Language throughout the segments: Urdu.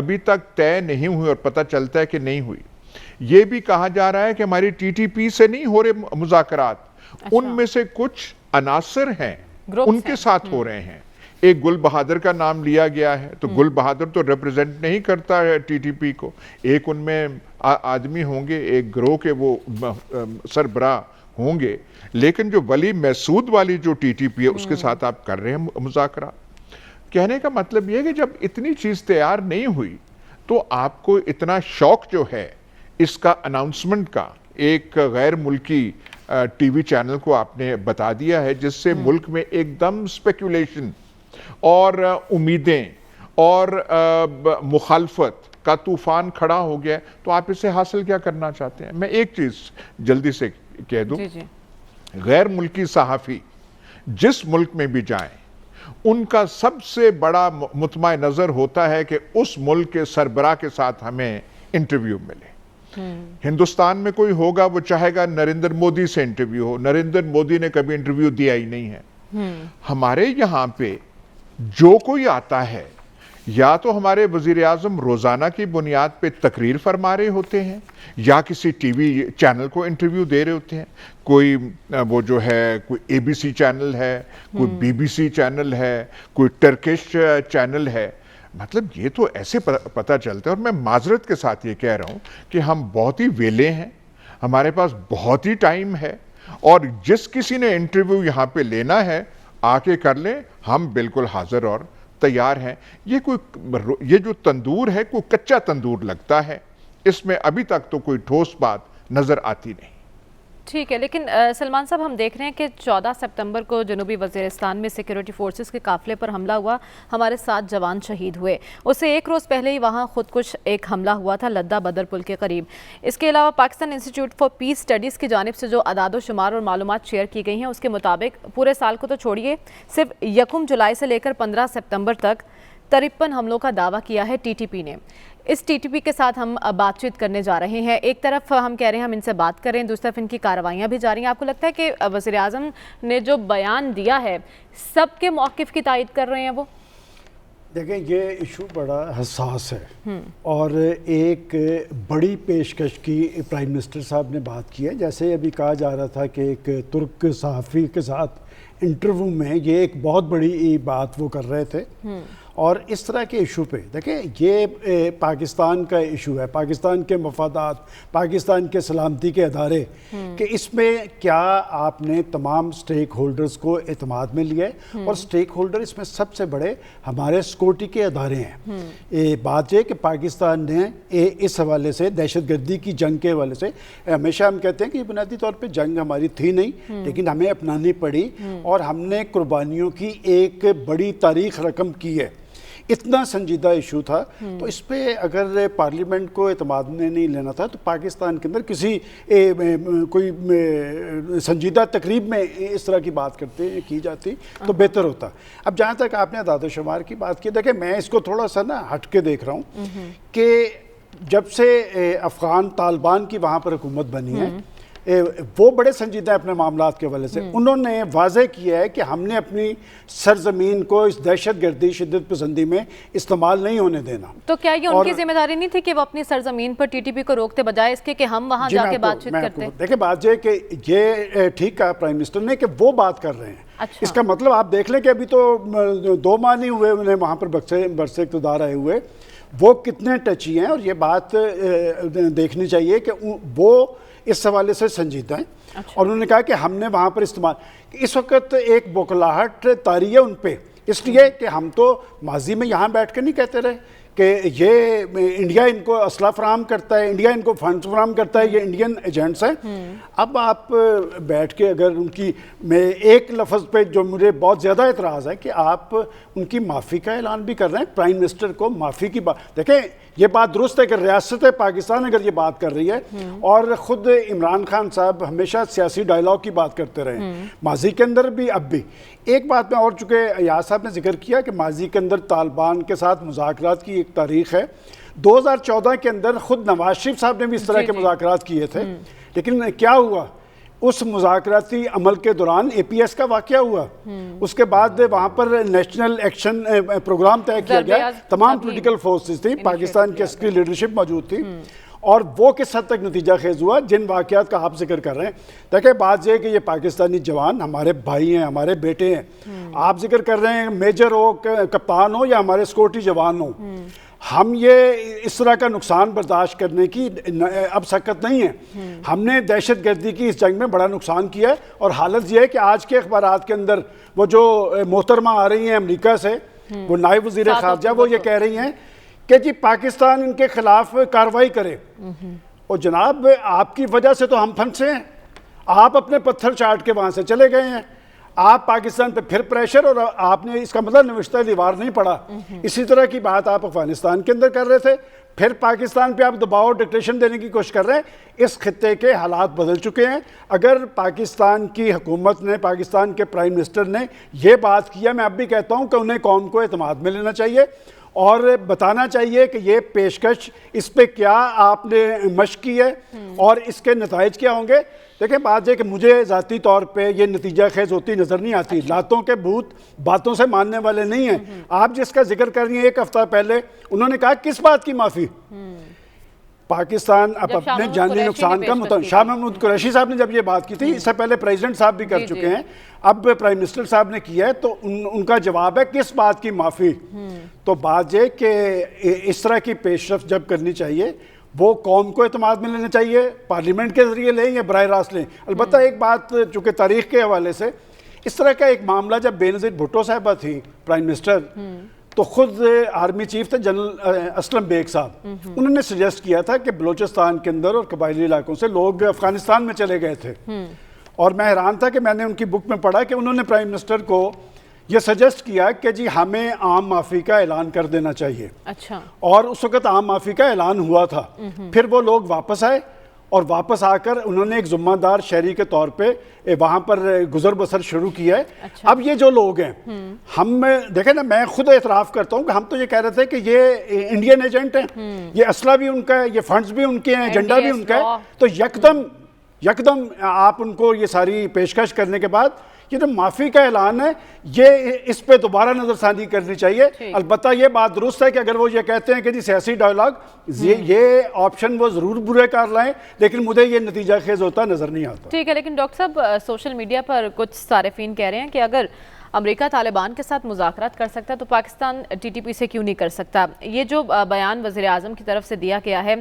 ابھی تک طے نہیں ہوئی اور پتہ چلتا ہے کہ نہیں ہوئی. یہ بھی کہا جا رہا ہے کہ ہماری ٹی ٹی پی سے نہیں ہو رہے مذاکرات, ان میں سے کچھ عناصر ہیں ان کے ساتھ ہو رہے ہیں. ایک گل بہادر کا نام لیا گیا ہے, تو گل بہادر تو ریپرزینٹ نہیں کرتا ہے ٹی ٹی پی کو. ایک ان میں آدمی ہوں گے, ایک گروہ کے وہ سربراہ ہوں گے, لیکن جو ولی محسود والی جو ٹی ٹی پی ہے اس کے ساتھ آپ کر رہے ہیں مذاکرات. کہنے کا مطلب یہ ہے کہ جب اتنی چیز تیار نہیں ہوئی تو آپ کو اتنا شوق جو ہے اس کا اناؤنسمنٹ کا, ایک غیر ملکی ٹی وی چینل کو آپ نے بتا دیا ہے, جس سے ملک میں ایک دم سپیکولیشن اور امیدیں اور مخالفت کا طوفان کھڑا ہو گیا, تو آپ اسے حاصل کیا کرنا چاہتے ہیں؟ میں ایک چیز جلدی سے کہہ دوں, غیر ملکی صحافی جس ملک میں بھی جائیں ان کا سب سے بڑا مطمع نظر ہوتا ہے کہ اس ملک کے سربراہ کے ساتھ ہمیں انٹرویو ملے. ہندوستان میں کوئی ہوگا وہ چاہے گا نریندر مودی سے انٹرویو ہو, نریندر مودی نے کبھی انٹرویو دیا ہی نہیں ہے. ہمارے یہاں پہ جو کوئی آتا ہے یا تو ہمارے وزیر اعظم روزانہ کی بنیاد پہ تقریر فرما رہے ہوتے ہیں یا کسی ٹی وی چینل کو انٹرویو دے رہے ہوتے ہیں. کوئی وہ جو ہے کوئی اے بی سی چینل ہے, کوئی بی بی سی چینل ہے, کوئی ٹرکش چینل ہے. مطلب یہ تو ایسے پتہ چلتا ہے. اور میں معذرت کے ساتھ یہ کہہ رہا ہوں کہ ہم بہت ہی ویلے ہیں, ہمارے پاس بہت ہی ٹائم ہے, اور جس کسی نے انٹرویو یہاں پہ لینا ہے آ کے کر لیں, ہم بالکل حاضر اور تیار ہیں. یہ جو تندور ہے کوئی کچا تندور لگتا ہے, اس میں ابھی تک تو کوئی ٹھوس بات نظر آتی نہیں. ٹھیک ہے, لیکن سلمان صاحب ہم دیکھ رہے ہیں کہ 14 سپتمبر کو جنوبی وزیرستان میں سیکیورٹی فورسز کے قافلے پر حملہ ہوا, ہمارے 7 جوان شہید ہوئے. اس سے ایک روز پہلے ہی وہاں خودکش ایک حملہ ہوا تھا لدہ بدر پل کے قریب. اس کے علاوہ Pakistan institute for peace studies کی جانب سے جو اعداد و شمار اور معلومات شیئر کی گئی ہیں اس کے مطابق پورے سال کو تو چھوڑیے, صرف 1 جولائی سے لے کر 15 سپتمبر تک 53 حملوں کا دعویٰ کیا ہے ٹی ٹی پی نے. اس ٹی ٹی پی کے ساتھ ہم بات چیت کرنے جا رہے ہیں. ایک طرف ہم کہہ رہے ہیں ہم ان سے بات کریں, دوسری طرف ان کی کارروائیاں بھی جاری ہیں. آپ کو لگتا ہے کہ وزیر اعظم نے جو بیان دیا ہے سب کے موقف کی تائید کر رہے ہیں وہ؟ دیکھیں یہ ایشو بڑا حساس ہے اور ایک بڑی پیشکش کی پرائم منسٹر صاحب نے بات کی ہے. جیسے ابھی کہا جا رہا تھا کہ ایک ترک صحافی کے ساتھ انٹرویو میں یہ ایک بہت بڑی بات وہ کر رہے تھے, اور اس طرح کے ایشو پہ دیکھیں یہ پاکستان کا ایشو ہے, پاکستان کے مفادات, پاکستان کے سلامتی کے ادارے, کہ اس میں کیا آپ نے تمام سٹیک ہولڈرز کو اعتماد میں لیا ہے, اور سٹیک ہولڈر اس میں سب سے بڑے ہمارے سیکورٹی کے ادارے ہیں. بات یہ کہ پاکستان نے اس حوالے سے دہشت گردی کی جنگ کے حوالے سے ہمیشہ ہم کہتے ہیں کہ بنیادی طور پہ جنگ ہماری تھی نہیں, لیکن ہمیں اپنانی پڑی اور ہم نے قربانیوں کی ایک بڑی تاریخ رقم کی ہے. اتنا سنجیدہ ایشو تھا, تو اس پہ اگر پارلیمنٹ کو اعتماد میں نہیں لینا تھا تو پاکستان کے اندر کسی کوئی سنجیدہ تقریب میں اس طرح کی بات کی جاتی تو بہتر ہوتا. اب جہاں تک آپ نے اعداد و شمار کی بات کی, دیکھیں میں اس کو تھوڑا سا ہٹ کے دیکھ رہا ہوں کہ جب سے افغان طالبان کی وہاں پر حکومت بنی ہے وہ بڑے سنجیدہ اپنے معاملات کے حوالے سے انہوں نے واضح کیا ہے کہ ہم نے اپنی سرزمین کو اس دہشت گردی شدت پسندی میں استعمال نہیں ہونے دینا. تو کیا یہ ان کی ذمہ داری نہیں تھی کہ وہ اپنی سرزمین پر ٹی ٹی پی کو روکتے بجائے اس کے کہ ہم وہاں جا کے بات چیت کرتے؟ دیکھیں بات یہ کہ یہ ٹھیک کہا پرائم منسٹر نے کہ وہ بات کر رہے ہیں. اس کا مطلب آپ دیکھ لیں کہ ابھی تو 2 ماہ نہیں ہوئے انہیں وہاں پر برسے اقتدار آئے ہوئے, وہ کتنے ٹچی ہیں, اور یہ بات دیکھنی چاہیے کہ وہ اس حوالے سے سنجیدہ ہیں. اور انہوں نے کہا کہ ہم نے وہاں پر استعمال, اس وقت ایک بوکھلاہٹ طاری ہے ان پہ, اس لیے کہ ہم تو ماضی میں یہاں بیٹھ کے نہیں کہتے رہے کہ یہ انڈیا ان کو اسلحہ فراہم کرتا ہے, انڈیا ان کو فنڈز فراہم کرتا ہے, یہ انڈین ایجنٹس ہیں. اب آپ بیٹھ کے اگر ان کی, میں ایک لفظ پہ جو مجھے بہت زیادہ اعتراض ہے کہ آپ ان کی معافی کا اعلان بھی کر رہے ہیں, پرائم منسٹر کو معافی کی بات. دیکھیں یہ بات درست ہے کہ ریاست پاکستان اگر یہ بات کر رہی ہے, اور خود عمران خان صاحب ہمیشہ سیاسی ڈائلاگ کی بات کرتے رہے ماضی کے اندر بھی اب بھی. ایک بات میں اور, چونکہ ایاز صاحب نے ذکر کیا کہ ماضی کے اندر طالبان کے ساتھ مذاکرات کی ایک تاریخ ہے, 2014 کے اندر خود نواز شریف صاحب نے بھی اس طرح کے مذاکرات کیے تھے, لیکن کیا ہوا, اس مذاکراتی عمل کے دوران اے پی ایس کا واقعہ ہوا، اس کے بعد وہاں پر نیشنل ایکشن پروگرام طے کیا گیا، تمام پولیٹیکل فورسز تھیں، پاکستان کی عسکری لیڈرشپ موجود تھی، اور وہ کس حد تک نتیجہ خیز ہوا جن واقعات کا آپ ذکر کر رہے ہیں. دیکھیں بات یہ ہے کہ یہ پاکستانی جوان ہمارے بھائی ہیں، ہمارے بیٹے ہیں. آپ ذکر کر رہے ہیں میجر ہو، کپتان ہو یا ہمارے سیکورٹی جوان ہو، ہم یہ اس طرح کا نقصان برداشت کرنے کی اب سکت نہیں ہے. ہم نے دہشت گردی کی اس جنگ میں بڑا نقصان کیا ہے، اور حالت یہ ہے کہ آج کے اخبارات کے اندر وہ جو محترمہ آ رہی ہیں امریکہ سے، وہ نائب وزیر خارجہ، وہ یہ کہہ رہی ہیں کہ جی پاکستان ان کے خلاف کارروائی کرے. اور جناب آپ کی وجہ سے تو ہم پھنسے ہیں، آپ اپنے پتھر چاٹ کے وہاں سے چلے گئے ہیں، آپ پاکستان پہ پھر پریشر، اور آپ نے اس کا مطلب نوشتہ دیوار نہیں پڑھا. اسی طرح کی بات آپ افغانستان کے اندر کر رہے تھے، پھر پاکستان پہ آپ دباؤ ڈکٹیشن دینے کی کوشش کر رہے ہیں. اس خطے کے حالات بدل چکے ہیں. اگر پاکستان کی حکومت نے، پاکستان کے پرائم منسٹر نے یہ بات کیا، میں اب بھی کہتا ہوں کہ انہیں قوم کو اعتماد میں لینا چاہیے اور بتانا چاہیے کہ یہ پیشکش، اس پہ کیا آپ نے مشق کی ہے اور اس کے نتائج کیا ہوں گے. دیکھیں بات یہ کہ مجھے ذاتی طور پہ یہ نتیجہ خیز ہوتی نظر نہیں آتی. لاتوں کے بھوت باتوں سے ماننے والے نہیں ہیں. آپ جس کا ذکر کر رہی ہیں، ایک ہفتہ پہلے انہوں نے کہا کس بات کی معافی؟ پاکستان اب اپنے جانی نقصان کا شاہ محمود قریشی صاحب نے جب یہ بات کی تھی، اس سے پہلے پریزیڈنٹ صاحب بھی کر چکے ہیں، اب پرائم منسٹر صاحب نے کیا ہے، تو ان کا جواب ہے کس بات کی معافی. تو بات یہ کہ اس طرح کی پیش رفت جب کرنی چاہیے وہ قوم کو اعتماد میں لینا چاہیے، پارلیمنٹ کے ذریعے لیں یا براہ راست لیں. البتہ ایک بات چونکہ تاریخ کے حوالے سے، اس طرح کا ایک معاملہ جب بے نظیر بھٹو صاحبہ تھی پرائم منسٹر، تو خود آرمی چیف تھے جنرل اسلم بیگ صاحب، انہوں نے سجیسٹ کیا تھا کہ بلوچستان کے اندر اور قبائلی علاقوں سے لوگ افغانستان میں چلے گئے تھے. اور میں حیران تھا کہ میں نے ان کی بک میں پڑھا کہ انہوں نے پرائم منسٹر کو یہ سجیسٹ کیا کہ جی ہمیں عام معافی کا اعلان کر دینا چاہیے. اچھا. اور اس وقت عام معافی کا اعلان ہوا تھا. پھر وہ لوگ واپس آئے اور واپس آ کر انہوں نے ایک ذمہ دار شہری کے طور پہ وہاں پر گزر بسر شروع کیا ہے. اب یہ جو لوگ ہیں، ہم دیکھیں نا، میں خود اعتراف کرتا ہوں کہ ہم تو یہ کہہ رہے تھے کہ یہ انڈین ایجنٹ ہیں، یہ اسلحہ بھی ان کا ہے، یہ فنڈز بھی ان کے ہیں، ایجنڈا بھی ان کا ہے. تو یکدم آپ ان کو یہ ساری پیشکش کرنے کے بعد یہ جو معافی کا اعلان ہے، یہ اس پہ دوبارہ نظر ثانی کرنی چاہیے. البتہ یہ بات درست ہے کہ اگر وہ یہ کہتے ہیں کہ جی سیاسی ڈائیلاگ، یہ آپشن وہ ضرور برے کار لائیں، لیکن مجھے یہ نتیجہ خیز ہوتا نظر نہیں آتا. ٹھیک ہے، لیکن ڈاکٹر صاحب سوشل میڈیا پر کچھ صارفین کہہ رہے ہیں کہ اگر امریکہ طالبان کے ساتھ مذاکرات کر سکتا تو پاکستان ٹی ٹی پی سے کیوں نہیں کر سکتا؟ یہ جو بیان وزیر اعظم کی طرف سے دیا گیا ہے،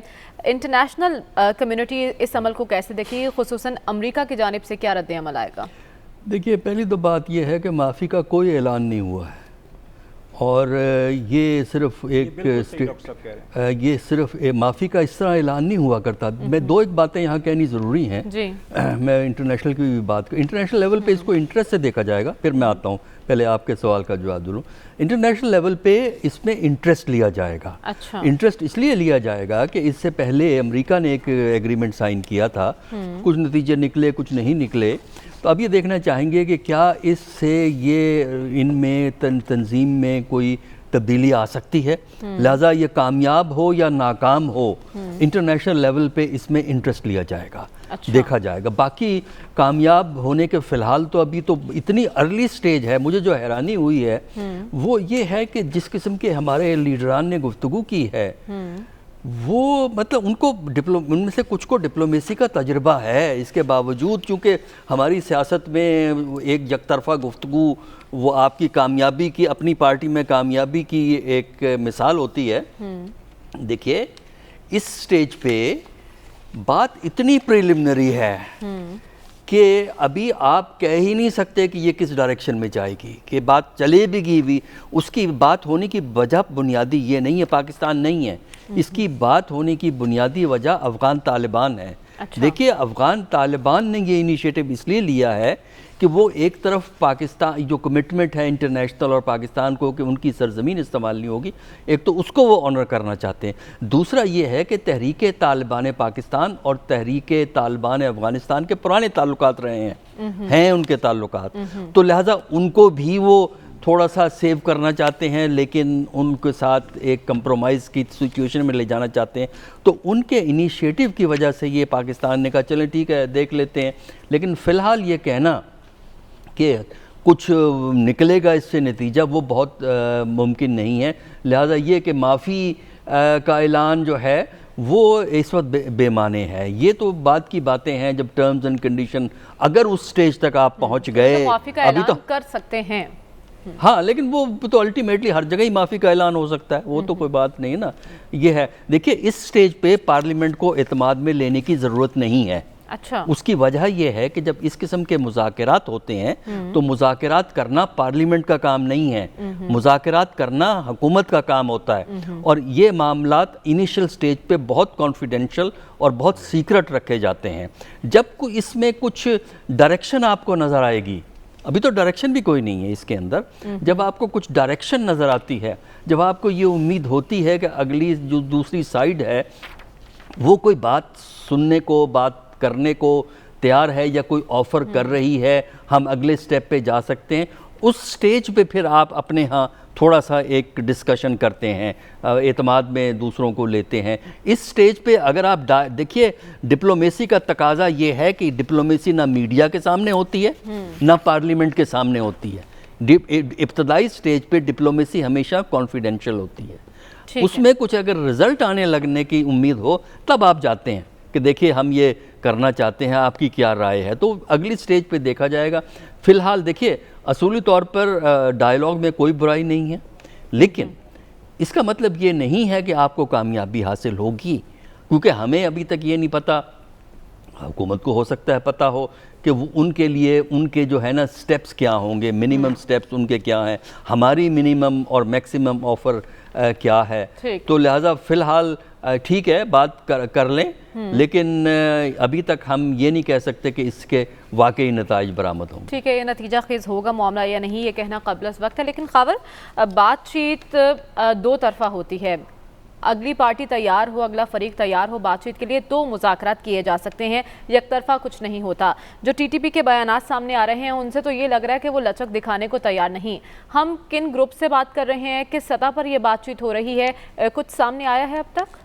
انٹرنیشنل کمیونٹی اس عمل کو کیسے دیکھی، خصوصاً امریکہ کی جانب سے کیا رد عمل آئے گا؟ دیکھیے، پہلی تو بات یہ ہے کہ معافی کا کوئی اعلان نہیں ہوا ہے، اور یہ صرف معافی کا اس طرح اعلان نہیں ہوا کرتا. میں دو ایک باتیں یہاں کہنی ضروری ہیں. میں انٹرنیشنل کی بھی بات کروں، انٹرنیشنل لیول پہ اس کو انٹرسٹ سے دیکھا جائے گا، پھر میں آتا ہوں، پہلے آپ کے سوال کا جواب دوں. انٹرنیشنل لیول پہ اس میں انٹرسٹ لیا جائے گا. انٹرسٹ اس لیے لیا جائے گا کہ اس سے پہلے امریکہ نے ایک ایگریمنٹ سائن کیا تھا، کچھ نتیجے نکلے، کچھ نہیں نکلے. تو اب یہ دیکھنا چاہیں گے کہ کیا اس سے یہ ان میں تنظیم میں کوئی تبدیلی آ سکتی ہے. لہٰذا یہ کامیاب ہو یا ناکام ہو، انٹرنیشنل لیول پہ اس میں انٹرسٹ لیا جائے گا، دیکھا جائے گا. باقی کامیاب ہونے کے فی الحال تو ابھی تو اتنی ارلی سٹیج ہے. مجھے جو حیرانی ہوئی ہے وہ یہ ہے کہ جس قسم کے ہمارے لیڈران نے گفتگو کی ہے، وہ مطلب ان میں سے کچھ کو ڈپلومیسی کا تجربہ ہے، اس کے باوجود چونکہ ہماری سیاست میں ایک یک طرفہ گفتگو وہ آپ کی کامیابی کی، اپنی پارٹی میں کامیابی کی ایک مثال ہوتی ہے. دیکھیے اس سٹیج پہ بات اتنی پریلیمنری ہے کہ ابھی آپ کہہ ہی نہیں سکتے کہ یہ کس ڈائریکشن میں جائے گی. کہ بات چلے بھی گی بھی، اس کی بات ہونے کی وجہ بنیادی یہ نہیں ہے پاکستان نہیں ہے، اس کی بات ہونے کی بنیادی وجہ افغان طالبان ہے. دیکھیے افغان طالبان نے یہ انیشیٹو اس لیے لیا ہے کہ وہ ایک طرف پاکستان جو کمٹمنٹ ہے انٹرنیشنل اور پاکستان کو کہ ان کی سرزمین استعمال نہیں ہوگی، ایک تو اس کو وہ آنر کرنا چاہتے ہیں. دوسرا یہ ہے کہ تحریک طالبان پاکستان اور تحریک طالبان افغانستان کے پرانے تعلقات رہے ہیں ان کے تعلقات، تو لہٰذا ان کو بھی وہ تھوڑا سا سیو کرنا چاہتے ہیں لیکن ان کے ساتھ ایک کمپرومائز کی سچویشن میں لے جانا چاہتے ہیں. تو ان کے انیشیٹو کی وجہ سے یہ پاکستان نے کہا چلیں ٹھیک ہے دیکھ لیتے ہیں. لیکن فی الحال یہ کہنا کہ کچھ نکلے گا اس سے نتیجہ وہ بہت ممکن نہیں ہے. لہذا یہ کہ معافی کا اعلان جو ہے وہ اس وقت بے معنی ہے. یہ تو بعد کی باتیں ہیں جب ٹرمز اینڈ کنڈیشن اگر اس سٹیج تک آپ پہنچ گئے معافی کا اعلان کر سکتے ہیں. ہاں لیکن وہ تو الٹیمیٹلی ہر جگہ ہی معافی کا اعلان ہو سکتا ہے, وہ تو کوئی بات نہیں نا. یہ ہے دیکھیے اس سٹیج پہ پارلیمنٹ کو اعتماد میں لینے کی ضرورت نہیں ہے. اچھا, اس کی وجہ یہ ہے کہ جب اس قسم کے مذاکرات ہوتے ہیں تو مذاکرات کرنا پارلیمنٹ کا کام نہیں ہے, مذاکرات کرنا حکومت کا کام ہوتا ہے. اور یہ معاملات انیشل سٹیج پہ بہت کانفیڈینشل اور بہت سیکرٹ رکھے جاتے ہیں. جب اس میں کچھ ڈائریکشن آپ کو نظر آئے گی, ابھی تو ڈائریکشن بھی کوئی نہیں ہے اس کے اندر, جب آپ کو کچھ ڈائریکشن نظر آتی ہے, جب آپ کو یہ امید ہوتی ہے کہ اگلی جو دوسری سائیڈ ہے وہ کوئی بات سننے کو, بات کرنے کو تیار ہے یا کوئی آفر کر رہی ہے, ہم اگلے سٹیپ پہ جا سکتے ہیں, اس سٹیج پہ پھر آپ اپنے ہاں تھوڑا سا ایک ڈسکشن کرتے ہیں, اعتماد میں دوسروں کو لیتے ہیں. اس سٹیج پہ اگر آپ دیکھیے ڈپلومیسی کا تقاضا یہ ہے کہ ڈپلومیسی نہ میڈیا کے سامنے ہوتی ہے نہ پارلیمنٹ کے سامنے ہوتی ہے. ابتدائی سٹیج پہ ڈپلومیسی ہمیشہ کانفیڈینشیل ہوتی ہے. اس میں کچھ اگر رزلٹ آنے لگنے کی امید ہو تب آپ جاتے ہیں کہ دیکھیے ہم یہ کرنا چاہتے ہیں, آپ کی کیا رائے ہے, تو اگلی سٹیج پہ دیکھا جائے گا. فی الحال دیکھیے اصولی طور پر ڈائیلاگ میں کوئی برائی نہیں ہے, لیکن اس کا مطلب یہ نہیں ہے کہ آپ کو کامیابی حاصل ہوگی, کیونکہ ہمیں ابھی تک یہ نہیں پتہ, حکومت کو ہو سکتا ہے پتہ ہو کہ وہ ان کے لیے ان کے جو ہے نا سٹیپس کیا ہوں گے, منیمم سٹیپس ان کے کیا ہیں, ہماری منیمم اور میکسیمم آفر کیا ہے. تو لہٰذا فی الحال ٹھیک ہے بات کر لیں, لیکن ابھی تک ہم یہ نہیں کہہ سکتے کہ اس کے واقعی نتائج برآمد ہوں. ٹھیک ہے, یہ نتیجہ خیز ہوگا معاملہ یا نہیں یہ کہنا قبل از وقت ہے. لیکن خاور بات چیت دو طرفہ ہوتی ہے, اگلی پارٹی تیار ہو, اگلا فریق تیار ہو بات چیت کے لیے تو مذاکرات کیے جا سکتے ہیں, یک طرفہ کچھ نہیں ہوتا. جو ٹی ٹی پی کے بیانات سامنے آ رہے ہیں ان سے تو یہ لگ رہا ہے کہ وہ لچک دکھانے کو تیار نہیں. ہم کن گروپ سے بات کر رہے ہیں, کس سطح پر یہ بات چیت ہو رہی ہے, کچھ سامنے آیا ہے اب تک؟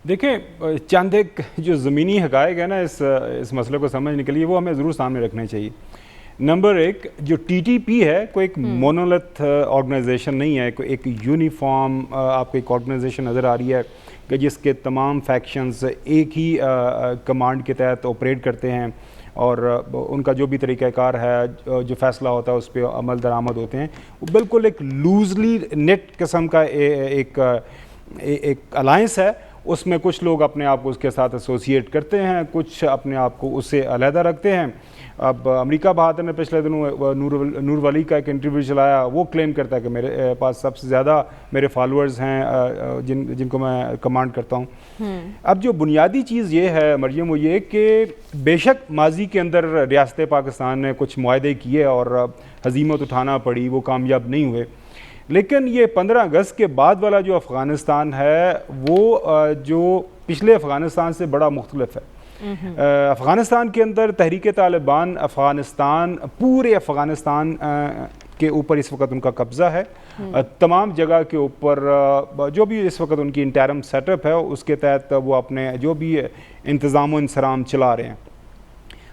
دیکھیں چند ایک جو زمینی حقائق ہے نا اس مسئلے کو سمجھنے کے لیے وہ ہمیں ضرور سامنے رکھنے چاہیے. نمبر ایک, جو ٹی ٹی پی ہے کوئی ایک مونولیتھ آرگنائزیشن نہیں ہے, کوئی ایک یونیفارم آپ کو ایک آرگنائزیشن نظر آ رہی ہے کہ جس کے تمام فیکشنز ایک ہی کمانڈ کے تحت آپریٹ کرتے ہیں اور ان کا جو بھی طریقہ کار ہے جو فیصلہ ہوتا ہے اس پہ عمل درآمد ہوتے ہیں. وہ بالکل ایک لوزلی نیٹ قسم کا ایک الائنس ہے. اس میں کچھ لوگ اپنے آپ کو اس کے ساتھ ایسوسیٹ کرتے ہیں, کچھ اپنے آپ کو اس سے علیحدہ رکھتے ہیں. اب امریکہ بہادر نے پچھلے دنوں نور ولی کا ایک انٹرویو چلایا, وہ کلیم کرتا ہے کہ میرے پاس سب سے زیادہ میرے فالوورز ہیں جن کو میں کمانڈ کرتا ہوں. اب جو بنیادی چیز یہ ہے مریم وہ یہ کہ بے شک ماضی کے اندر ریاست پاکستان نے کچھ معاہدے کیے اور ہزیمت اٹھانا پڑی, وہ کامیاب نہیں ہوئے, لیکن یہ 15 اگست کے بعد والا جو افغانستان ہے وہ جو پچھلے افغانستان سے بڑا مختلف ہے. افغانستان کے اندر تحریک طالبان پورے افغانستان کے اوپر اس وقت ان کا قبضہ ہے. تمام جگہ کے اوپر جو بھی اس وقت ان کی انٹرم سیٹ اپ ہے اس کے تحت وہ اپنے جو بھی انتظام و انصرام چلا رہے ہیں.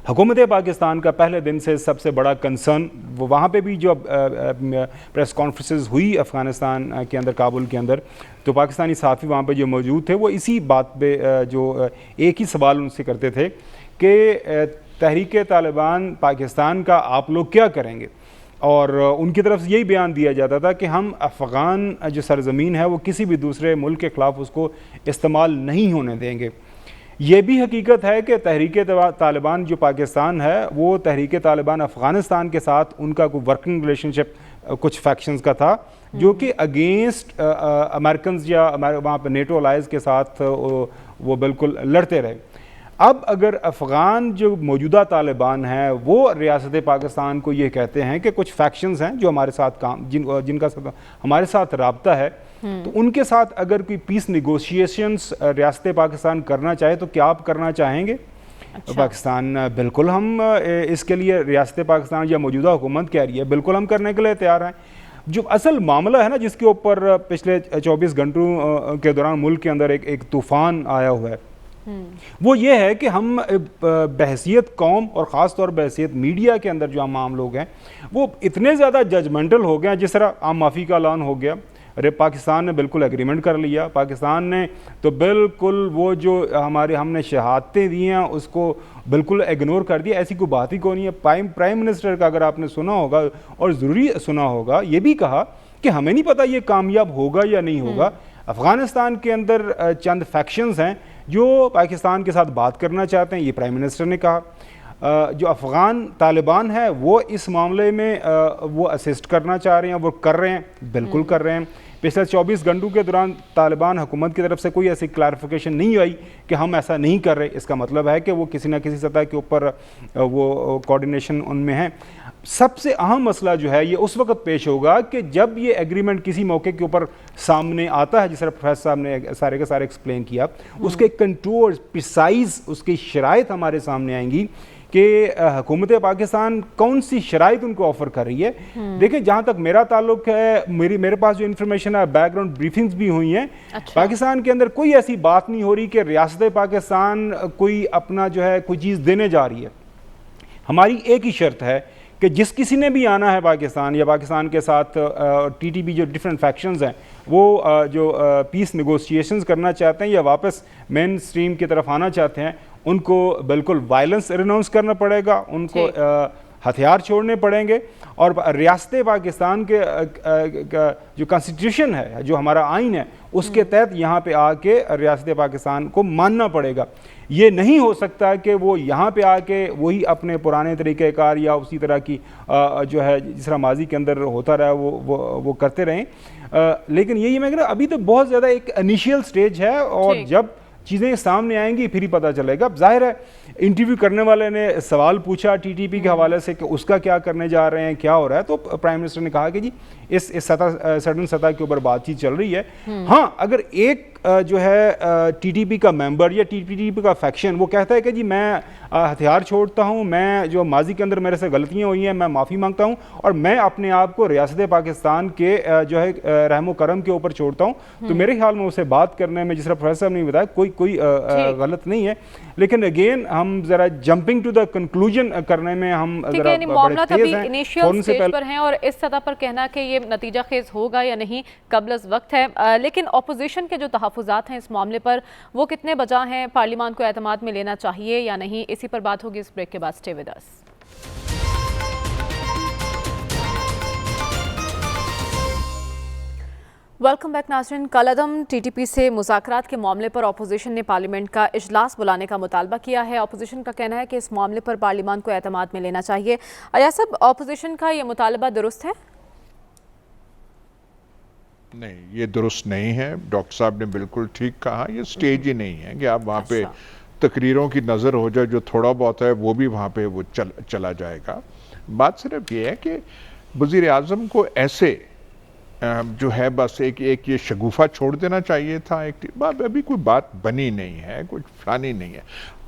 حکومت پاکستان کا پہلے دن سے سب سے بڑا کنسرن وہاں پہ بھی جو پریس کانفرنسز ہوئی افغانستان کے اندر, کابل کے اندر, تو پاکستانی صحافی وہاں پہ جو موجود تھے وہ اسی بات پہ جو ایک ہی سوال ان سے کرتے تھے کہ تحریک طالبان پاکستان کا آپ لوگ کیا کریں گے. اور ان کی طرف سے یہی بیان دیا جاتا تھا کہ ہم افغان جو سرزمین ہے وہ کسی بھی دوسرے ملک کے خلاف اس کو استعمال نہیں ہونے دیں گے. یہ بھی حقیقت ہے کہ تحریک طالبان جو پاکستان ہے وہ تحریک طالبان افغانستان کے ساتھ ان کا کوئی ورکنگ ریلیشن شپ کچھ فیکشنز کا تھا جو کہ اگینسٹ امریکنز یا وہاں پہ نیٹو الائز کے ساتھ وہ بالکل لڑتے رہے. اب اگر افغان جو موجودہ طالبان ہیں وہ ریاست پاکستان کو یہ کہتے ہیں کہ کچھ فیکشنز ہیں جو ہمارے ساتھ جن کا ہمارے ساتھ رابطہ ہے, تو ان کے ساتھ اگر کوئی پیس نیگوشیشنز ریاست پاکستان کرنا چاہے تو کیا آپ کرنا چاہیں گے؟ پاکستان بالکل ہم اس کے لیے ریاست پاکستان یا موجودہ حکومت کہہ رہی ہے بالکل ہم کرنے کے لیے تیار ہیں. جو اصل معاملہ ہے نا جس کے اوپر پچھلے 24 گھنٹوں کے دوران ملک کے اندر ایک طوفان آیا ہوا ہے وہ یہ ہے کہ ہم بحیثیت قوم اور خاص طور بحیثیت میڈیا کے اندر جو ہم عام لوگ ہیں وہ اتنے زیادہ ججمنٹل ہو گئے ہیں. جس طرح عام معافی کا اعلان ہو گیا, ارے پاکستان نے بالکل ایگریمنٹ کر لیا, پاکستان نے تو بالکل وہ جو ہم نے شہادتیں دی ہیں اس کو بالکل اگنور کر دیا, ایسی کوئی بات ہی کوئی نہیں ہے. پرائم منسٹر کا اگر آپ نے سنا ہوگا اور ضروری سنا ہوگا, یہ بھی کہا کہ ہمیں نہیں پتہ یہ کامیاب ہوگا یا نہیں ہوگا. افغانستان کے اندر چند فیکشنز ہیں جو پاکستان کے ساتھ بات کرنا چاہتے ہیں, یہ پرائم منسٹر نے کہا. جو افغان طالبان ہے وہ اس معاملے میں وہ اسسٹ کرنا چاہ رہے ہیں, وہ کر رہے ہیں, بالکل کر رہے ہیں. پچھلے 24 گھنٹوں کے دوران طالبان حکومت کی طرف سے کوئی ایسی کلیریفیکیشن نہیں آئی کہ ہم ایسا نہیں کر رہے. اس کا مطلب ہے کہ وہ کسی نہ کسی سطح کے اوپر وہ کوارڈینیشن ان میں ہے. سب سے اہم مسئلہ جو ہے یہ اس وقت پیش ہوگا کہ جب یہ ایگریمنٹ کسی موقع کے اوپر سامنے آتا ہے, جس طرح پروفیسر صاحب نے سارے کے سارے ایکسپلین کیا, اس کے کنٹرول پریسائز اس کی شرائط ہمارے سامنے آئیں گی کہ حکومت پاکستان کون سی شرائط ان کو آفر کر رہی ہے. دیکھیں جہاں تک میرا تعلق ہے, میرے پاس جو انفارمیشن ہے, بیک گراؤنڈ بریفنگز بھی ہوئی ہیں, پاکستان کے اندر کوئی ایسی بات نہیں ہو رہی کہ ریاست پاکستان کوئی اپنا جو ہے کوئی چیز دینے جا رہی ہے. ہماری ایک ہی شرط ہے کہ جس کسی نے بھی آنا ہے پاکستان یا پاکستان کے ساتھ ٹی ٹی پی جو ڈفرینٹ فیکشنز ہیں وہ جو پیس نیگوسیشنز کرنا چاہتے ہیں یا واپس مین سٹریم کی طرف آنا چاہتے ہیں, ان کو بالکل وائلنس ریناؤنس کرنا پڑے گا, ان کو ہتھیار چھوڑنے پڑیں گے. اور ریاست پاکستان کے جو کانسٹیٹیوشن ہے, جو ہمارا آئین ہے, اس کے تحت یہاں پہ آ کے ریاست پاکستان کو ماننا پڑے گا. یہ نہیں ہو سکتا کہ وہ یہاں پہ آ کے وہی اپنے پرانے طریقہ کار یا اسی طرح کی جو ہے جس طرح ماضی کے اندر ہوتا رہا وہ کرتے رہیں. لیکن یہی میں کہہ رہا ہوں ابھی تو بہت زیادہ ایک انیشیل سٹیج ہے, اور جب چیزیں سامنے آئیں گی پھر ہی پتہ چلے گا. ظاہر ہے انٹرویو کرنے والے نے سوال پوچھا ٹی ٹی پی کے حوالے سے کہ اس کا کیا کرنے جا رہے ہیں, کیا ہو رہا ہے, تو پرائم منسٹر نے کہا کہ جی اس سٹن سطح کے اوپر بات چیت چل رہی ہے. ہاں اگر ایک جو ہے ٹی ٹی پی کا ممبر یا ٹی ٹی پی کا فیکشن وہ کہتا ہے کہ جی میں ہتھیار چھوڑتا ہوں, میں جو ماضی کے اندر میرے سے غلطیاں ہوئی ہیں میں معافی مانگتا ہوں, اور میں اپنے آپ کو ریاست پاکستان کے جو ہے رحم و کرم کے اوپر چھوڑتا ہوں, تو میرے خیال میں اسے بات کرنے میں جس طرح پروفیسر صاحب نے بتایا کوئی غلط نہیں ہے. لیکن اگین ہم ذرا جمپنگ ٹو دا کنکلوژن کرنے میں ہم ذرا معاملات ابھی انیشیل سٹیج پر ہیں, اور اس سطح پر کہنا کہ یہ نتیجہ خیز ہوگا یا نہیں قبل از وقت ہے. لیکن اپوزیشن کے جو تحفظات ہیں اس معاملے پر وہ کتنے بجا ہیں, پارلیمان کو اعتماد میں لینا چاہیے یا نہیں, اسی پر بات ہوگی اس بریک کے بعد. Stay with us. Welcome back ناظرین. کالعدم ٹی ٹی پی سے مذاکرات کے معاملے پر اپوزیشن نے پارلیمنٹ کا اجلاس بلانے کا مطالبہ کیا ہے. اپوزیشن کا کہنا ہے کہ اس معاملے پر پارلیمان کو اعتماد میں لینا چاہیے. ایاز صاحب, اپوزیشن کا یہ مطالبہ درست ہے؟ نہیں, یہ درست نہیں ہے. ڈاکٹر صاحب نے بالکل ٹھیک کہا, یہ سٹیج ہی نہیں ہے کہ آپ وہاں پہ تقریروں کی نظر ہو جائے, جو تھوڑا بہت ہے وہ بھی وہاں پہ وہ چلا جائے گا. بات صرف یہ ہے کہ وزیر اعظم کو ایسے جو ہے بس ایک یہ شگوفہ چھوڑ دینا چاہیے تھا. ابھی کوئی بات بنی نہیں ہے, کوئی فلانی نہیں ہے,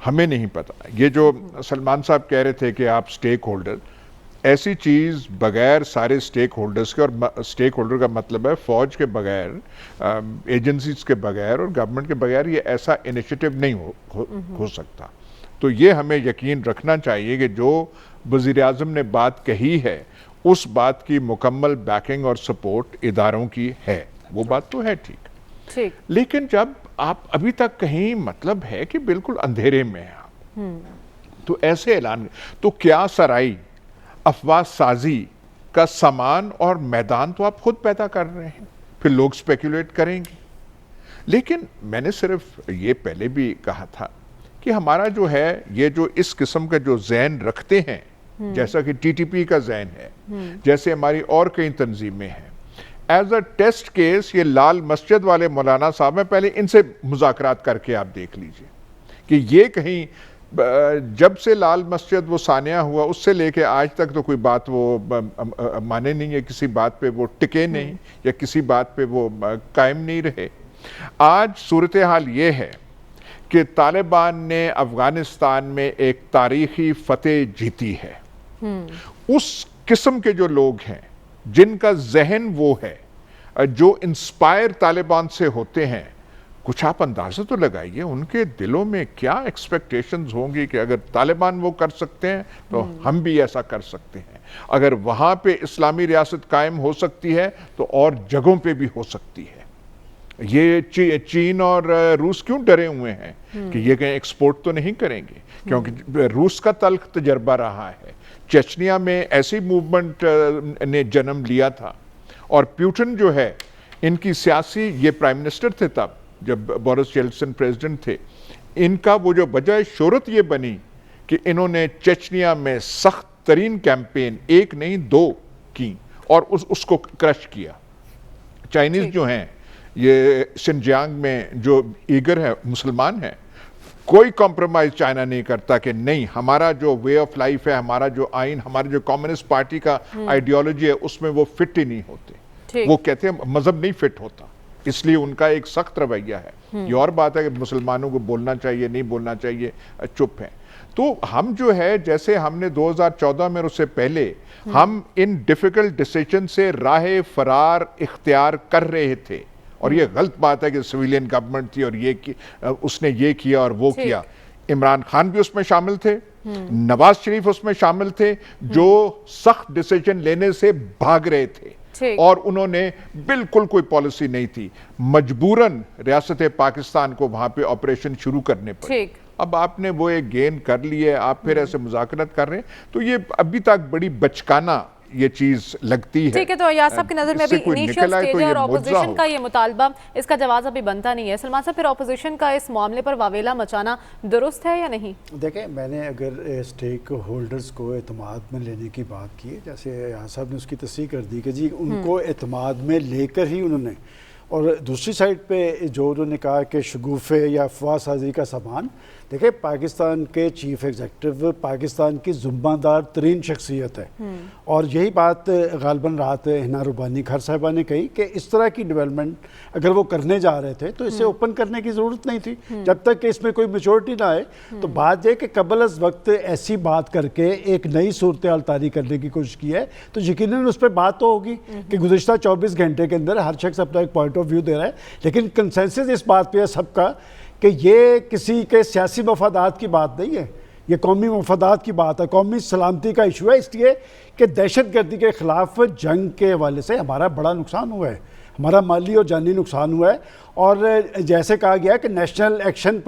ہمیں نہیں پتا. یہ جو سلمان صاحب کہہ رہے تھے کہ آپ سٹیک ہولڈر, ایسی چیز بغیر سارے سٹیک ہولڈرز کے, اور سٹیک ہولڈر کا مطلب ہے فوج کے بغیر, ایجنسیز کے بغیر اور گورنمنٹ کے بغیر یہ ایسا انیشیٹو نہیں ہو سکتا. تو یہ ہمیں یقین رکھنا چاہیے کہ جو وزیر اعظم نے بات کہی ہے اس بات کی مکمل بیکنگ اور سپورٹ اداروں کی ہے. وہ بات تو ہے ٹھیک, لیکن جب آپ ابھی تک کہیں مطلب ہے کہ بالکل اندھیرے میں ہیں آپ, تو ایسے اعلان, تو کیا سرائی افواہ سازی کا سامان اور میدان تو آپ خود پیدا کر رہے ہیں, پھر لوگ سپیکولیٹ کریں گے. لیکن میں نے صرف یہ پہلے بھی کہا تھا کہ ہمارا جو ہے یہ جو اس قسم کا جو ذہن رکھتے ہیں, جیسا کہ ٹی ٹی پی کا ذہن ہے, جیسے ہماری اور کئی تنظیمیں ہیں, ایز اے ٹیسٹ کیس یہ لال مسجد والے مولانا صاحب ہیں, پہلے ان سے مذاکرات کر کے آپ دیکھ لیجئے کہ یہ کہیں جب سے لال مسجد وہ سانیہ ہوا اس سے لے کے آج تک تو کوئی بات وہ مانے نہیں ہے, کسی بات پہ وہ ٹکے نہیں یا کسی بات پہ وہ قائم نہیں رہے. آج صورتحال یہ ہے کہ طالبان نے افغانستان میں ایک تاریخی فتح جیتی ہے. اس قسم کے جو لوگ ہیں جن کا ذہن وہ ہے, جو انسپائر طالبان سے ہوتے ہیں, کچھ آپ اندازہ تو لگائیے ان کے دلوں میں کیا ایکسپیکٹیشنز ہوں گی کہ اگر طالبان وہ کر سکتے ہیں تو ہم بھی ایسا کر سکتے ہیں. اگر وہاں پہ اسلامی ریاست قائم ہو سکتی ہے تو اور جگہوں پہ بھی ہو سکتی ہے. یہ چین اور روس کیوں ڈرے ہوئے ہیں کہ یہ کہیں ایکسپورٹ تو نہیں کریں گے, کیونکہ روس کا تلخ تجربہ رہا ہے. چچنیا میں ایسی موومنٹ نے جنم لیا تھا, اور پیوٹن جو ہے ان کی سیاسی, یہ پرائم منسٹر تھے تب جب بورس یلسن پریزیڈنٹ تھے, ان کا وہ جو وجہ شہرت یہ بنی کہ انہوں نے چچنیا میں سخت ترین کیمپین, ایک نہیں دو کی, اور اس کو کرش کیا. چائنیز جو ہیں یہ شنجیانگ میں جو ایگر ہے, مسلمان ہیں, کوئی کمپرومائز چائنا نہیں کرتا کہ نہیں ہمارا جو وے آف لائف ہے, ہمارا جو آئین, ہمارا جو کمیونسٹ پارٹی کا آئیڈیالوجی ہے اس میں وہ فٹ ہی نہیں ہوتے. وہ کہتے ہیں مذہب نہیں فٹ ہوتا, اس لیے ان کا ایک سخت رویہ ہے. یہ اور بات ہے کہ مسلمانوں کو بولنا چاہیے, نہیں بولنا چاہیے, چپ ہیں. تو ہم جو ہے جیسے ہم نے 2014 میں, اس سے پہلے ہم ان ڈیفیکلٹ ڈیسیجن سے راہ فرار اختیار کر رہے تھے, اور یہ غلط بات ہے کہ سویلین گورنمنٹ تھی اور اس نے یہ کیا اور وہ کیا. عمران خان بھی اس میں شامل تھے, نواز شریف اس میں شامل تھے, جو سخت ڈیسیجن لینے سے بھاگ رہے تھے, اور انہوں نے بالکل کوئی پالیسی نہیں تھی, مجبوراً ریاست پاکستان کو وہاں پہ آپریشن شروع کرنے پڑے. اب آپ نے وہ ایک گین کر لی ہے, آپ پھر ایسے مذاکرات کر رہے ہیں, تو یہ ابھی تک بڑی بچکانہ یہ چیز لگتی ہے. ٹھیک ہے, تو ایاز صاحب کی نظر میں ابھی انیشیل سٹیج ہے اور اپوزیشن کا یہ مطالبہ, اس کا جواز ابھی بنتا نہیں ہے. سلمان صاحب, پھر اپوزیشن کا اس معاملے پر واویلا مچانا درست ہے یا نہیں؟ دیکھیں, میں نے اگر اسٹیک ہولڈرز کو اعتماد میں لینے کی بات کی ہے, جیسے ایاز صاحب نے اس کی تصریح کر دی کہ جی ان کو اعتماد میں لے کر ہی انہوں نے, اور دوسری سائڈ پہ جو انہوں نے کہا کہ شگوفے یا افواہ سازی کا سامان, دیکھیں پاکستان کے چیف ایگزیکٹو پاکستان کی ذمہ دار ترین شخصیت ہے, اور یہی بات غالباً رات ہنا ربانی کھر صاحبہ نے کہی کہ اس طرح کی ڈیولپمنٹ اگر وہ کرنے جا رہے تھے تو اسے اوپن کرنے کی ضرورت نہیں تھی جب تک کہ اس میں کوئی میچورٹی نہ آئے. تو بات یہ کہ قبل از وقت ایسی بات کر کے ایک نئی صورتحال طاری کرنے کی کوشش کی ہے, تو یقیناً اس پہ بات تو ہوگی کہ گزشتہ 24 گھنٹے کے اندر ہر شخص اپنا ایک پوائنٹ آف ویو دے رہا ہے, لیکن کنسنسس اس بات پہ ہے سب کا کہ یہ کسی کے سیاسی مفادات کی بات نہیں ہے, یہ قومی مفادات کی بات ہے, قومی سلامتی کا ایشو ہے. اس لیے کہ دہشت گردی کے خلاف جنگ کے حوالے سے ہمارا بڑا نقصان ہوا ہے, ہمارا مالی اور جانی نقصان ہوا ہے. اور جیسے کہا گیا کہ نیشنل ایکشن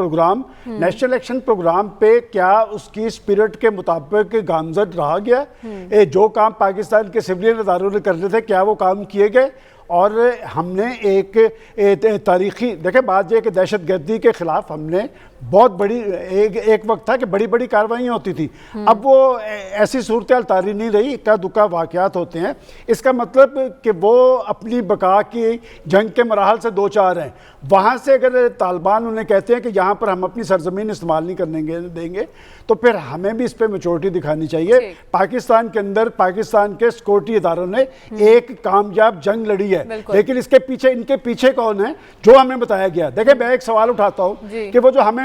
پروگرام پہ کیا اس کی اسپرٹ کے مطابق گامزد رہا گیا, جو کام پاکستان کے سویلین اداروں نے کرنے تھے کیا وہ کام کیے گئے. اور ہم نے ایک تاریخی, دیکھیں بات یہ کہ دہشت گردی کے خلاف ہم نے بہت بڑی ایک وقت تھا کہ بڑی بڑی کاروائیاں ہوتی تھی, اب وہ ایسی صورتحال طاری نہیں رہی, اکا دکا واقعات ہوتے ہیں. اس کا مطلب کہ وہ اپنی بقا کی جنگ کے مراحل سے دو چار ہیں. وہاں سے اگر طالبان انہیں کہتے ہیں کہ یہاں پر ہم اپنی سرزمین استعمال نہیں کرنے دیں گے, تو پھر ہمیں بھی اس پہ میچورٹی دکھانی چاہیے. پاکستان کے اندر پاکستان کے سیکورٹی اداروں نے ایک کامیاب جنگ لڑی ہے, لیکن اس کے پیچھے ان کے پیچھے کون ہے جو ہمیں بتایا گیا. دیکھیں میں ایک سوال اٹھاتا ہوں کہ وہ جو ہمیں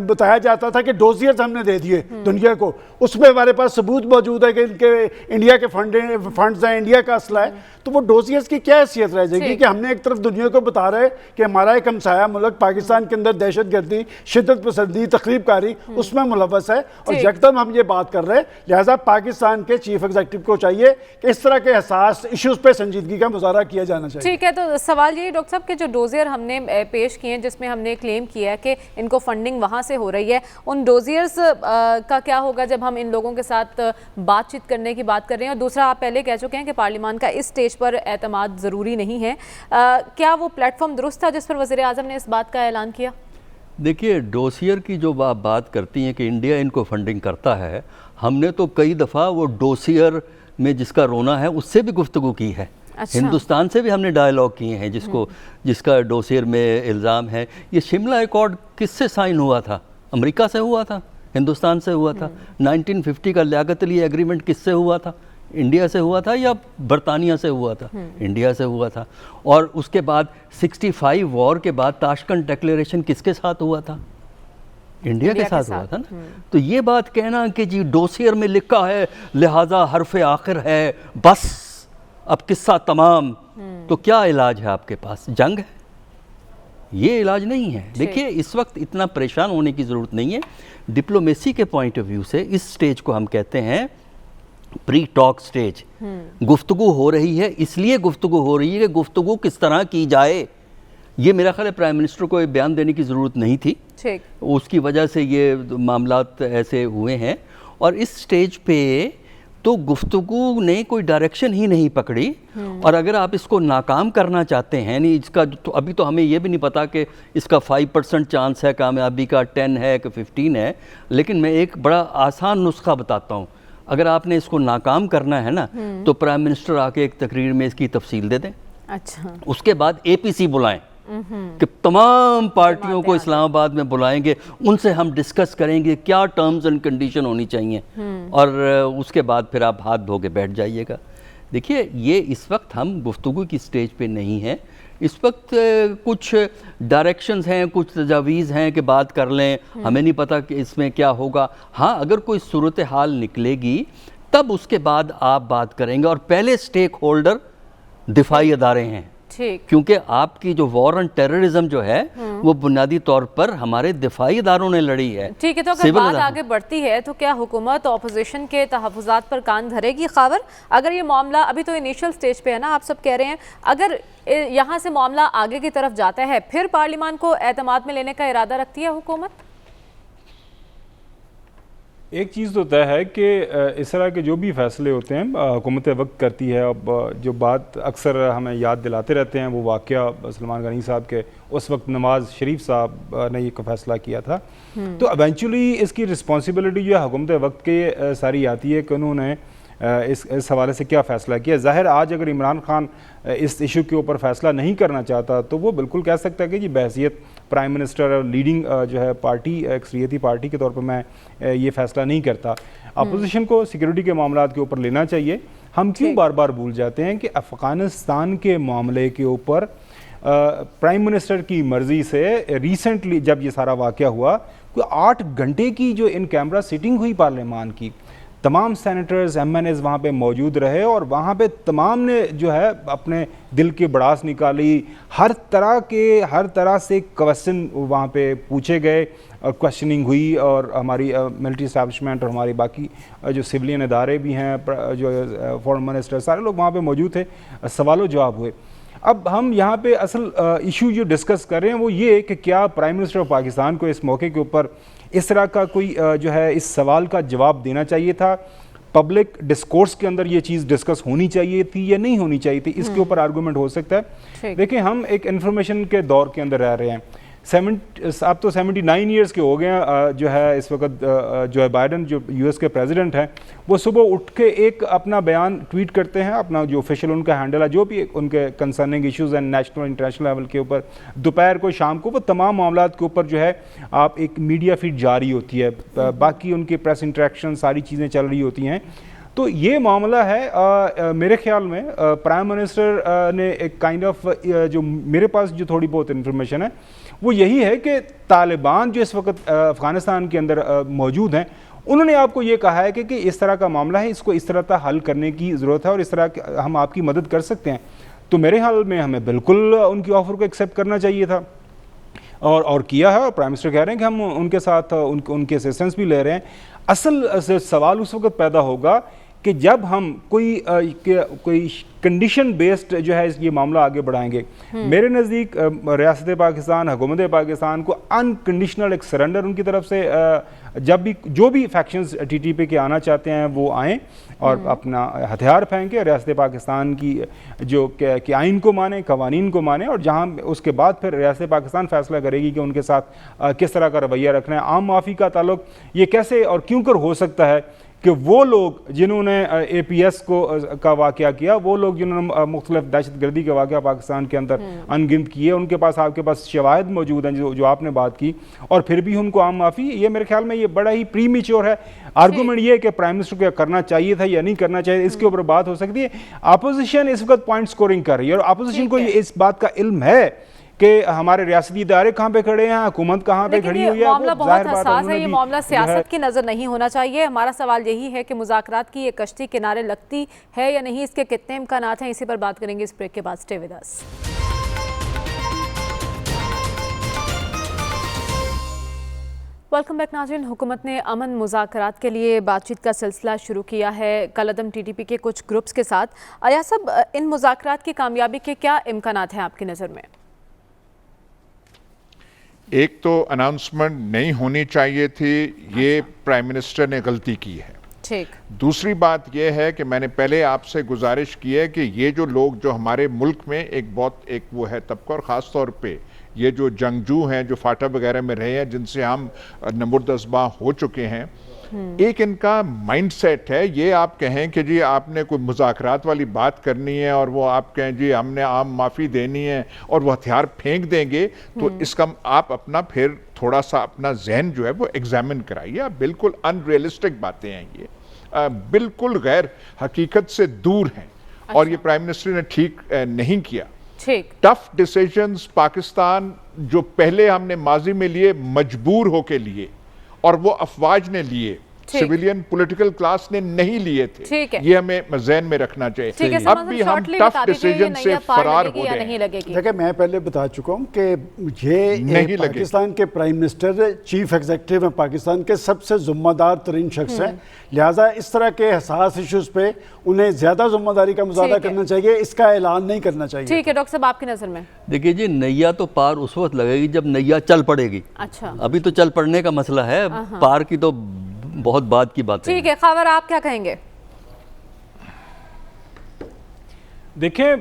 بتایا جاتا تھا کہ ڈوزیئرز ہم نے دے دیے دنیا کو, اس میں ہمارے پاس ثبوت موجود ہے کہ ان کے انڈیا کے فنڈز ہیں, انڈیا کا اسلحہ ہے, تو وہ ڈوزیئرز کی کیا حیثیت رہ جائے گی کہ ہم نے ایک طرف دنیا کو بتا رہے کہ ہمارا ایک ہمسایہ ملک پاکستان کے اندر دہشت گردی, شدت پسندی, تخریب کاری اس میں ملوث ہے, اور یکدم ہم یہ بات کر رہے ہیں. لہٰذا پاکستان کے چیف ایگزیکٹو کو چاہیے کہ اس طرح کے حساس ایشوز پہ سنجیدگی کا مظاہرہ کیا جانا چاہیے. ٹھیک ہے, تو سوال یہ ڈاکٹر صاحب کہ جو ڈوزیئر ہم نے پیش کیے ہیں جس میں ہم نے کلیم کیا ہے کہ ان کو فنڈنگ وہاں سے ہو رہی ہے, ان ڈوزیئرز کا کیا ہوگا جب ہم ان لوگوں کے ساتھ بات چیت کرنے کی بات کر رہے ہیں؟ اور دوسرا, آپ پہلے کہہ چکے ہیں کہ پارلیمان کا اس سٹیج پر اعتماد ضروری نہیں ہے, کیا وہ پلیٹ فارم درست تھا جس پر وزیر اعظم نے اس بات کا اعلان کیا؟ دیکھیے, ڈوسیئر کی جو آپ بات کرتی ہیں کہ انڈیا ان کو فنڈنگ کرتا ہے, ہم نے تو کئی دفعہ وہ ڈوسیئر میں جس کا رونا ہے اس سے بھی گفتگو کی ہے. ہندوستان سے بھی ہم نے ڈائیلاگ کیے ہیں جس کا ڈوسیئر میں الزام ہے. یہ شملہ ایکارڈ کس سے سائن ہوا تھا؟ امریکہ سے ہوا تھا, ہندوستان سے ہوا تھا. 1950 کا لیاقت علی ایگریمنٹ کس سے ہوا تھا؟ انڈیا سے ہوا تھا یا برطانیہ سے ہوا تھا؟ انڈیا سے ہوا تھا. اور اس کے بعد 65 وار کے بعد تاشکنڈ ڈیکلیریشن کس کے ساتھ ہوا تھا؟ انڈیا کے ساتھ ہوا تھا نا. تو یہ بات کہنا کہ جی ڈوسیئر میں لکھا ہے لہٰذا حرف آخر ہے بس اب قصہ تمام، تو کیا علاج ہے آپ کے پاس؟ جنگ ہے؟ یہ علاج نہیں ہے. دیکھیے اس وقت اتنا پریشان ہونے کی ضرورت نہیں ہے. ڈپلومیسی کے پوائنٹ آف ویو سے اس سٹیج کو ہم کہتے ہیں پری ٹاک سٹیج. گفتگو ہو رہی ہے، اس لیے گفتگو ہو رہی ہے کہ گفتگو کس طرح کی جائے. یہ میرا خیال ہے پرائم منسٹر کو بیان دینے کی ضرورت نہیں تھی، اس کی وجہ سے یہ معاملات ایسے ہوئے ہیں. اور اس سٹیج پہ تو گفتگو نے کوئی ڈائریکشن ہی نہیں پکڑی. اور اگر آپ اس کو ناکام کرنا چاہتے ہیں، نہیں اس کا تو ابھی تو ہمیں یہ بھی نہیں پتا کہ اس کا 5% چانس ہے کامیابی کا، 10 ہے کہ 15 ہے. لیکن میں ایک بڑا آسان نسخہ بتاتا ہوں. اگر آپ نے اس کو ناکام کرنا ہے نا تو پرائم منسٹر آ کے ایک تقریر میں اس کی تفصیل دے دیں. اچھا. اس کے بعد APC بلائیں کہ تمام پارٹیوں کو اسلام آباد میں بلائیں گے، ان سے ہم ڈسکس کریں گے کیا ٹرمز اینڈ کنڈیشن ہونی چاہیے، اور اس کے بعد پھر آپ ہاتھ دھو کے بیٹھ جائیے گا. دیکھیے یہ اس وقت ہم گفتگو کی سٹیج پہ نہیں ہیں. اس وقت کچھ ڈائریکشنز ہیں، کچھ تجاویز ہیں کہ بات کر لیں، ہمیں نہیں پتہ کہ اس میں کیا ہوگا. ہاں اگر کوئی صورتحال نکلے گی تب اس کے بعد آپ بات کریں گے. اور پہلے سٹیک ہولڈر دفاعی ادارے ہیں، کیونکہ آپ کی جو وار آن ٹیررزم جو ہے وہ بنیادی طور پر ہمارے دفاعی اداروں نے لڑی ہے. ٹھیک ہے، تو اگر بات آگے بڑھتی ہے تو کیا حکومت اپوزیشن کے تحفظات پر کان دھرے گی خاور؟ اگر یہ معاملہ ابھی تو انیشل سٹیج پہ ہے نا، آپ سب کہہ رہے ہیں، اگر یہاں سے معاملہ آگے کی طرف جاتا ہے پھر پارلیمان کو اعتماد میں لینے کا ارادہ رکھتی ہے حکومت؟ ایک چیز تو طے ہے کہ اس طرح کے جو بھی فیصلے ہوتے ہیں حکومت وقت کرتی ہے. اب جو بات اکثر ہمیں یاد دلاتے رہتے ہیں وہ واقعہ سلمان غنی صاحب کے اس وقت نواز شریف صاحب نے یہ فیصلہ کیا تھا. تو ایونچولی اس کی رسپانسبلٹی جو ہے حکومت وقت کے ساری آتی ہے کہ انہوں نے اس حوالے سے کیا فیصلہ کیا. ظاہر آج اگر عمران خان اس ایشو کے اوپر فیصلہ نہیں کرنا چاہتا تو وہ بالکل کہہ سکتا ہے کہ جی بحیثیت پرائم منسٹر اور لیڈنگ جو ہے پارٹی، اکثریتی پارٹی کے طور پر میں یہ فیصلہ نہیں کرتا. اپوزیشن کو سیکیورٹی کے معاملات کے اوپر لینا چاہیے. ہم کیوں بار بار بھول جاتے ہیں کہ افغانستان کے معاملے کے اوپر پرائم منسٹر کی مرضی سے ریسنٹلی جب یہ سارا واقعہ ہوا کوئی 8 گھنٹے کی جو ان کیمرہ سیٹنگ ہوئی پارلیمان کی، تمام سینیٹرز MNAs وہاں پہ موجود رہے اور وہاں پہ تمام نے جو ہے اپنے دل کی بڑاس نکالی. ہر طرح سے کوسچن وہاں پہ پوچھے گئے، کوسچننگ ہوئی، اور ہماری ملٹری اسٹیبلشمنٹ اور ہماری باقی جو سولین ادارے بھی ہیں، جو فورن منسٹر، سارے لوگ وہاں پہ موجود تھے، سوال و جواب ہوئے. اب ہم یہاں پہ اصل ایشو جو ڈسکس کر رہے ہیں وہ یہ ہے کہ کیا پرائم منسٹر آف پاکستان کو اس موقع کے اوپر اس طرح کا کوئی جو ہے اس سوال کا جواب دینا چاہیے تھا. پبلک ڈسکورس کے اندر یہ چیز ڈسکس ہونی چاہیے تھی یا نہیں ہونی چاہیے تھی، اس کے اوپر آرگومنٹ ہو سکتا ہے. دیکھیں ہم ایک انفارمیشن کے دور کے اندر رہ رہے ہیں. اب تو 79 ایئرس کے ہو گئے ہیں جو ہے اس وقت جو بائیڈن جو US کے پریزیڈنٹ ہیں، وہ صبح اٹھ کے ایک اپنا بیان ٹویٹ کرتے ہیں، اپنا جو آفیشیل ان کا ہینڈل ہے، جو بھی ان کے کنسرننگ ایشوز ہیں نیشنل انٹرنیشنل لیول کے اوپر، دوپہر کو شام کو وہ تمام معاملات کے اوپر جو ہے آپ ایک میڈیا فیڈ جاری ہوتی ہے، باقی ان کی پریس انٹریکشن ساری چیزیں چل رہی ہوتی ہیں. تو یہ معاملہ ہے میرے خیال میں پرائم منسٹر نے ایک کائنڈ آف جو میرے پاس جو تھوڑی بہت انفارمیشن ہے وہ یہی ہے کہ طالبان جو اس وقت افغانستان کے اندر موجود ہیں، انہوں نے آپ کو یہ کہا ہے کہ اس طرح کا معاملہ ہے، اس کو اس طرح حل کرنے کی ضرورت ہے اور اس طرح ہم آپ کی مدد کر سکتے ہیں. تو میرے خیال میں ہمیں بالکل ان کی آفر کو ایکسیپٹ کرنا چاہیے تھا اور کیا ہے. اور پرائم منسٹر کہہ رہے ہیں کہ ہم ان کے ساتھ ان کے اسسٹنس بھی لے رہے ہیں. اصل سوال اس وقت پیدا ہوگا کہ جب ہم کوئی کنڈیشن بیسڈ جو ہے یہ معاملہ آگے بڑھائیں گے. میرے نزدیک ریاست پاکستان، حکومت پاکستان کو انکنڈیشنل ایک سرنڈر ان کی طرف سے جب بھی جو بھی فیکشنز TTP کے آنا چاہتے ہیں وہ آئیں اور اپنا ہتھیار پھینکیں، ریاست پاکستان کی جو کہ آئین کو مانیں، قوانین کو مانیں، اور جہاں اس کے بعد پھر ریاست پاکستان فیصلہ کرے گی کہ ان کے ساتھ کس طرح کا رویہ رکھنا ہے. عام معافی کا تعلق یہ کیسے اور کیوں کر ہو سکتا ہے کہ وہ لوگ جنہوں نے APS کا واقعہ کیا، وہ لوگ جنہوں نے مختلف دہشت گردی کے واقعہ پاکستان کے اندر انگنت کیے، ان کے پاس آپ کے پاس شواہد موجود ہیں جو آپ نے بات کی، اور پھر بھی ان کو عام معافی. یہ میرے خیال میں یہ بڑا ہی پری میچور ہے. آرگومنٹ یہ ہے کہ پرائم منسٹر کو کرنا چاہیے تھا یا نہیں کرنا چاہیے، اس کے اوپر بات ہو سکتی ہے. اپوزیشن اس وقت پوائنٹ سکورنگ کر رہی ہے اور اپوزیشن کو اس بات کا علم ہے کہ ہمارے ریاستی ادارے کہاں پہ کھڑے ہیں, حکومت کہاں پہ کھڑی ہوئی ہے. معاملہ بہت حساس ہے, یہ معاملہ سیاست کی نظر نہیں ہونا چاہیے. ہمارا سوال یہی ہے کہ مذاکرات کی یہ کشتی کنارے لگتی ہے یا نہیں, اس کے کتنے امکانات ہیں, اسی پر بات کریں گے اس بریک کے بعد. Stay with us. Welcome back ناظرین. حکومت نے امن مذاکرات کے لیے بات چیت کا سلسلہ شروع کیا ہے کالعدم ٹی ٹی پی کے کچھ گروپس کے ساتھ. ایاز صاحب, ان مذاکرات کی کامیابی کے کیا امکانات ہیں آپ کی نظر میں؟ ایک تو اناؤنسمنٹ نہیں ہونی چاہیے تھی, یہ پرائم منسٹر نے غلطی کی ہے. ٹھیک. دوسری بات یہ ہے کہ میں نے پہلے آپ سے گزارش کی ہے کہ یہ جو لوگ جو ہمارے ملک میں ایک وہ ہے طبقہ, اور خاص طور پہ یہ جو جنگجو ہیں جو فاٹا وغیرہ میں رہے ہیں, جن سے ہم نمرد ازباں ہو چکے ہیں, ایک ان کا مائنڈ سیٹ ہے. یہ آپ کہیں کہ جی آپ نے کوئی مذاکرات والی بات کرنی ہے اور وہ آپ کہیں جی ہم نے عام معافی دینی ہے اور وہ ہتھیار پھینک دیں گے, تو اس کا آپ اپنا پھر تھوڑا سا اپنا ذہن جو ہے وہ ایگزامن کرائیے. بالکل ان ریئلسٹک باتیں ہیں, یہ بالکل غیر حقیقت سے دور ہیں, اور یہ پرائم منسٹر نے ٹھیک نہیں کیا. ٹف ڈیسیجنز پاکستان جو پہلے ہم نے ماضی میں لیے مجبور ہو کے لیے, اور وہ افواج نے لیے, سیویلین پولیٹیکل کلاس نے نہیں لیے تھے, یہ ہمیں ذہن میں رکھنا چاہیے. اب بھی ہم ٹف ڈیسیجن سے فرار ہو رہے ہیں. دیکھیں میں پہلے بتا چکا ہوں کہ یہ پاکستان کے پرائم منسٹر چیف ایگزیکٹو ہیں, پاکستان کے سب سے ذمہ دار ترین شخص ہیں, لہٰذا اس طرح کے حساس ایشوز پہ انہیں زیادہ ذمہ داری کا مظاہرہ کرنا چاہیے, اس کا اعلان نہیں کرنا چاہیے. ٹھیک ہے ڈاکٹر صاحب, آپ کی نظر میں دیکھیے جی, نیا تو پار اس وقت لگے گی جب نیا چل پڑے گی. اچھا, ابھی تو چل پڑنے کا مسئلہ ہے, پار کی تو بہت بات کی بات ہے. ٹھیک ہے, خاور آپ کیا کہیں گے؟ دیکھیں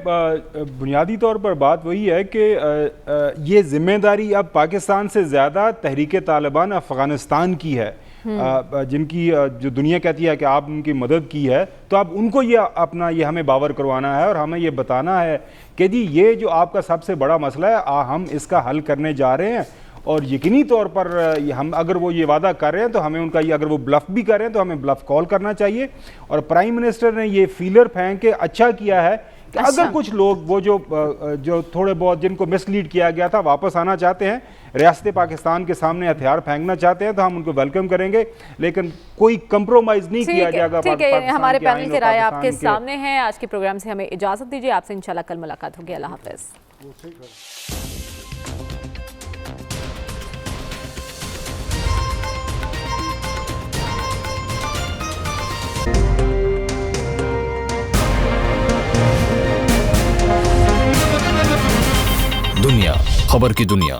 بنیادی طور پر بات وہی ہے کہ یہ ذمہ داری اب پاکستان سے زیادہ تحریک طالبان افغانستان کی ہے, جن کی جو دنیا کہتی ہے کہ آپ ان کی مدد کی ہے, تو اب ان کو یہ ہمیں باور کروانا ہے اور ہمیں یہ بتانا ہے کہ جی یہ جو آپ کا سب سے بڑا مسئلہ ہے, ہم اس کا حل کرنے جا رہے ہیں. اور یقینی طور پر ہم اگر وہ یہ وعدہ کر رہے ہیں تو ہمیں ان کا اگر وہ بلف بھی کر رہے ہیں تو ہمیں بلف کال کرنا چاہیے. اور پرائم منسٹر نے یہ فیلر پھینک کے اچھا کیا ہے کہ اگر کچھ لوگ وہ جو تھوڑے بہت جن کو مس لیڈ کیا گیا تھا واپس آنا چاہتے ہیں, ریاست پاکستان کے سامنے ہتھیار پھینکنا چاہتے ہیں, تو ہم ان کو ویلکم کریں گے, لیکن کوئی کمپرومائز نہیں کیا جائے گا. ٹھیک ہے, ہمارے پینل کی رائے آپ کے سامنے ہے. آج کے پروگرام سے ہمیں اجازت دیجیے, آپ سے انشاءاللہ کل ملاقات ہوگی. اللہ حافظ. دنیا خبر کی دنیا.